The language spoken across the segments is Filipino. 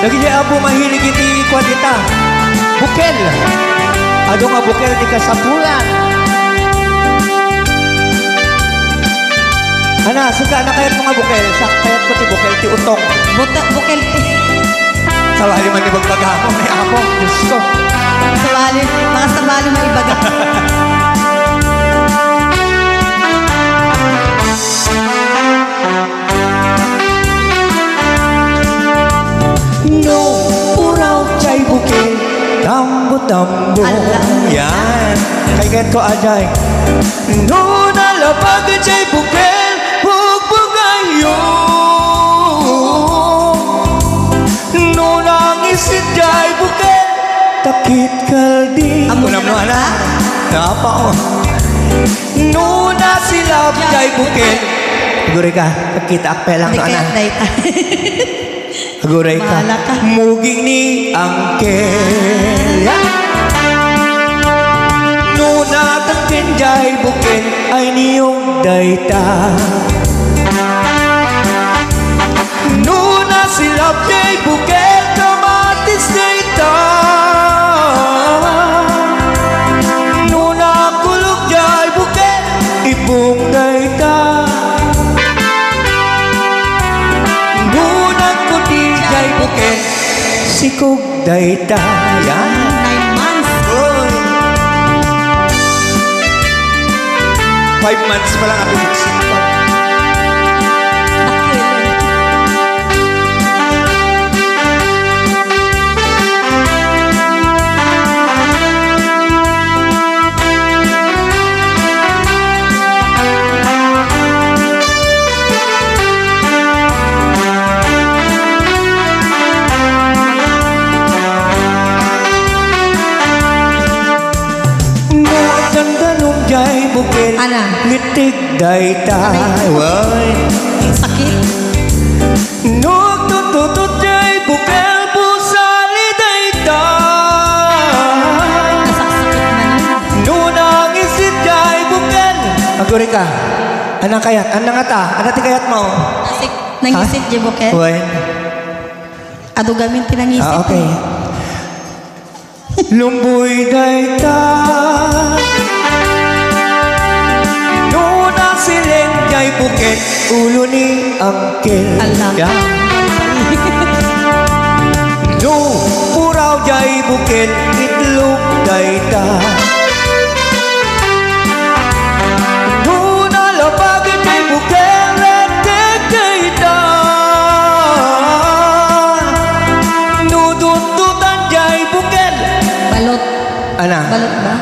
Lagi niya abo mahilig iti kwadita. Bukel. Ado nga bukel di kasapulan. Ana, suka na kayat mga bukel. Sa kayat ko ti bukel ti utong. Bukel ti. Sawali man ibagbaga mo. May ako. Diyos ko. Sawali. Mga sawali mo ibaga. No, uraw chay bukel. Tambo-tambo. Yan. Kay kayat ko ajay. No, nalapag chay bukel. Bugbugayo. No, nangisit chay bukel. Takit kaldi. Amo na na. Napa o. No, nasilap chay bukel. Aguray ka. Takita akpelang Hindi na kaya na. dayta. Aguray ka. Bahala ka. Muging ni Angkel. Yan. Nuna takin jay bukin ay niyong dayta. Nuna silap jay bukin kamatis dayta. Nuna kulog jay bukin ibong dayta. Nuna kuti jay bukin sikog dayta. Yan. 9 months. 5 months pa lang ako nagsimpan. Jay bukil, Ana? litig dayta. Way. Sakit. No tututut jay bukil, pusali dayta. Nasakit man. No nangisit jay bukil. Aguri ka. Anang kayat? Anang ata? Ano ti kayat mo? Nasik. Nangisit di buket. Way. Ado gamin pinangisit. Okay. Lumboy dayta. Sileng jay buket ulo ni Angkel. Allah. Yan. No, puraw jay buket itlog dayta. No, nalapag jay buket letek dayta. No, dututan jay buket. Balot. Ana? Balot ba?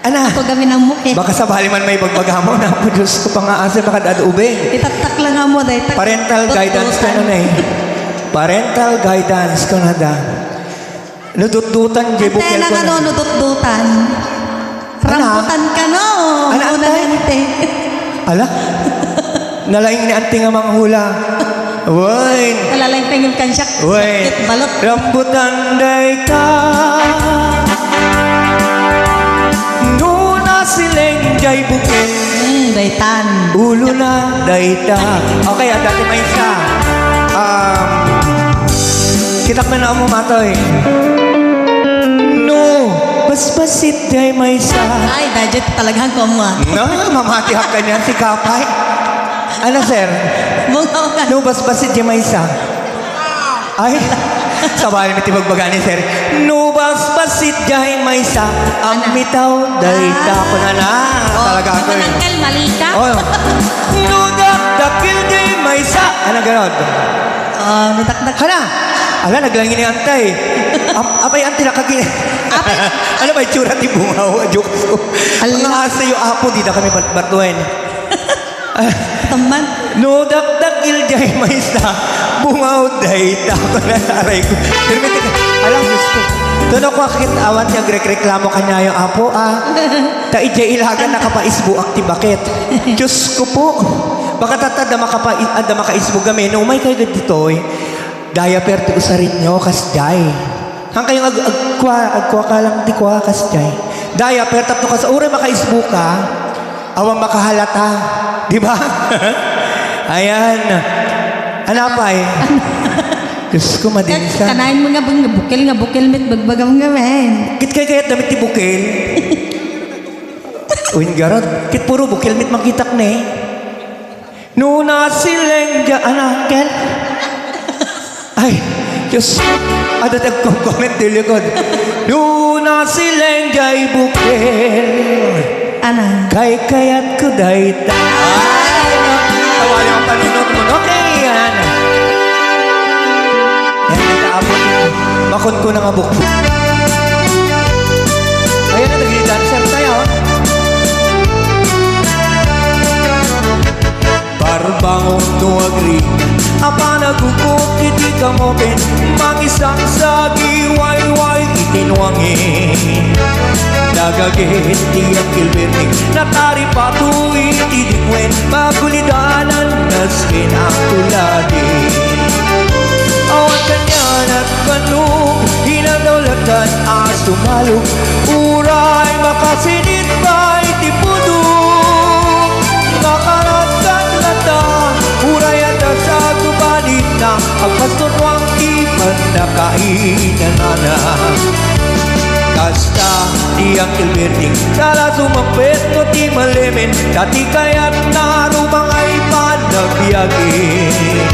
Ana? Ito gamin ang mukhe. Baka sabali man may bagbaga mo na po Diyos ko pa nga asa makadad ubing. Itatak lang nga mo. Parental guidance ka na eh. Parental guidance ka na da. Nudut-dutan, jay bukil Tela ko nga na. no, nudut-dutan. Rambutan ka no. Ana, Una antay? nante. Ala? Nalaing ni auntie nga mga hula. Uy! Nalalang pengil kan siya. Uy! Sakit balot. Rambutan day ka. Nuna sileng jay bukil. Daytan. Ulo na dayta. Okay, at dati may isa. Kitak na mo matoy. No, basbasit day may isa. Ay, budget talagang ko mo. No, mamatihap ka niyan si Kapay. Ano, sir? Bungaw ka. No, basbasit day may isa. Ay, sabay may tibagbaga ni sir. No, basbasit day may isa. Ang bitaw dayta ko na na. Talaga ako eh. Manangkal, mali ka. Oh, no, dakil day may isa. Ano ganun? Nadakdak. Hala! Ala, naglangin ni Antay. Apay, Antay, nakagin. Ano ba, itsura ti bungaw? Joke ko. Ang asa yung apo, di na kami batuin. Teman. No, dakdakil jay may isa. Bungaw day. Tako na naray ko. Pero may tika, alam, Diyos ko. Doon ako akit awan niya, reklamo ka niya yung apo, Ta ijay ilagan nakapaisbuak ti bakit. Diyos ko po. Baka tatad na makaisbog kami. No, may kayo dito eh. Daya perti usarin nyo, kasjay. Hang kayong agkwa ka lang di kwa, kasjay. Daya pertap to ka sa uri makaisbog ka. Awang makahalata. Di ba? Ayan. Hanapay. Diyos ko, madinsa. Kanain mo nga nga bukil mit bagbagam nga men. Kit kay kayat damit ti bukil. Uwin garot. Kit puro bukil mit makitak na eh. Nuna sileng dyan, Angkel. Ay, Diyos. Ada nagko-comment di likod. Nuna sileng dyan bukil. Ana. Kay kayat ko day ta. Ay, tawali ang paninot mo. Okay, yan. Yan, nakaabot yun. Bakon ko na nga buko. Ayan na, nag-dancer tayo. Barbangon no agri. Apa nagukot, iti kamotin. Mangisang sa giway-way, itinwangin. Nagagit tiyang kilberning natari patu iti dikwen magulidanan naskin ang tuladin awan kanyan at banong hinagdawlatan asumalong uray makasinit ba iti pudong nakaratan lata uray at sa gubalit na agpastunwang ipan nakainanana Kasta di Uncle Berting Sala sumampet ko ti malemen Dati kaya't narumang ay panagbiagin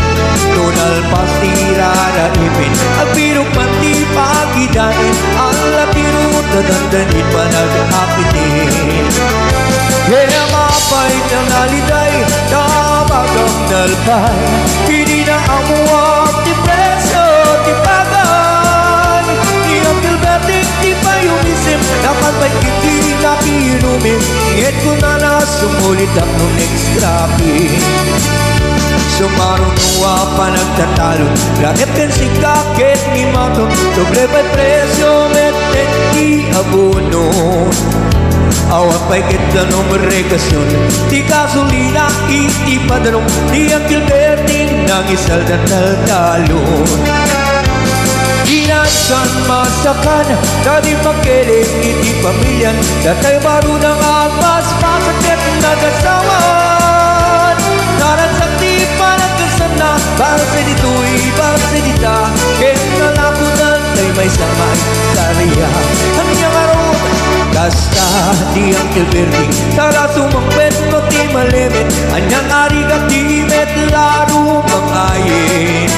Tunal pastira na imin Agpirok man ti pagidanin Ang latirot na dandanit panag-apitin Kaya mapay ng naliday Tabagang nalpay Hindi na amuak ti preso ti pagay Ni Uncle Berting di pa yumisim Dapat ba'y hindi nakiinumin Ngit ko na na sumulit ang nung next grabe Sumarunua pa nagtatalo Lakit kan si kakit ni Mato Doble pa'y presyo Meten di abono Awat pa'y kita numerekasyon Di kasulina iti padanong Di ang kilberting Nang isal na taltalon Inansan masakan Dadi magkiling iti pamilyan Datay baro ng agmas Pasakit nagasawan Naransakti pa nagkasana Para sa dito'y pasidita Kaya nalakunan Tay may samay Tariya Ang niyang araw Kasta di ang kilberting Tara sumampet ko ti malimit Anyang arigat di met laro mangayin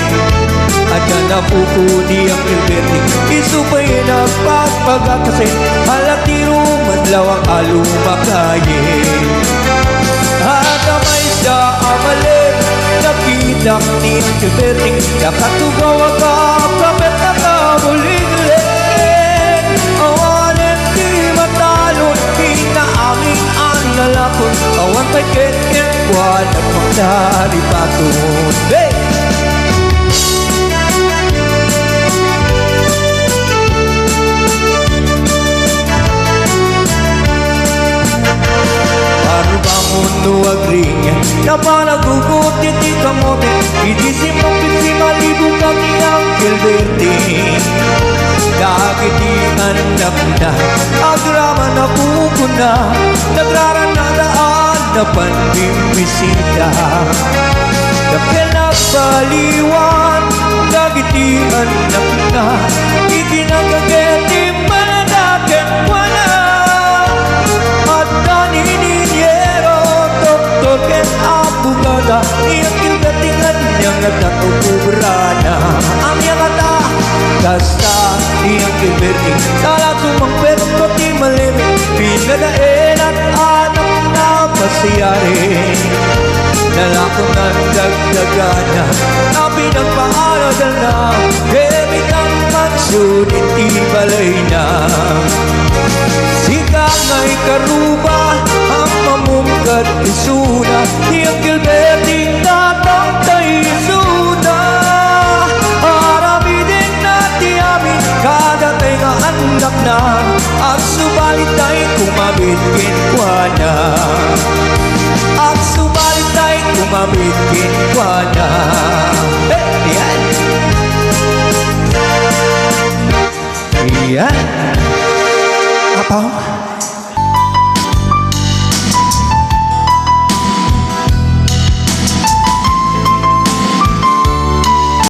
Ada na pupuni ang kilberting Isupay na pagpagakasin Halatiro madlaw ang alumakayin Ada may sa amalit Nakita ni ang kilberting Nakatugaw ang kapit na kabuling-ling Awanin di matalon Hinaaming ang lalakon Awan pa'y ket-ket Buwan at magdaripaton Hey! Mundo agring Na panagugot iti kamote Iti simapit si malibong kami ang kilberting Dagiti anak na Agrama na buko na Nagraranadaan na panbimisita Dapil na baliwan Dagiti anak na Ikinagageti manadaket wala At naniniyero Doktor ken abogada Iyang kilgatingan niyang nagkatukubrana Ang yakata Kasta iyang kilberting Sala sumangpet ko ti malimit Pinadain at anak na masiyari Nalakong nagdagdagana Na pinagpaaradal na Kebit ang magsunit ti balay na Sika nga'y karuba Ang mamungkat isuna Iyang kilberting tatang tayo isuna Aramidin na ti amin Kada tayo nga anak na Ang subalit tayo kumabit kinkwana Ang subalit tayo kumabit kinkwana Yan Yan Apaw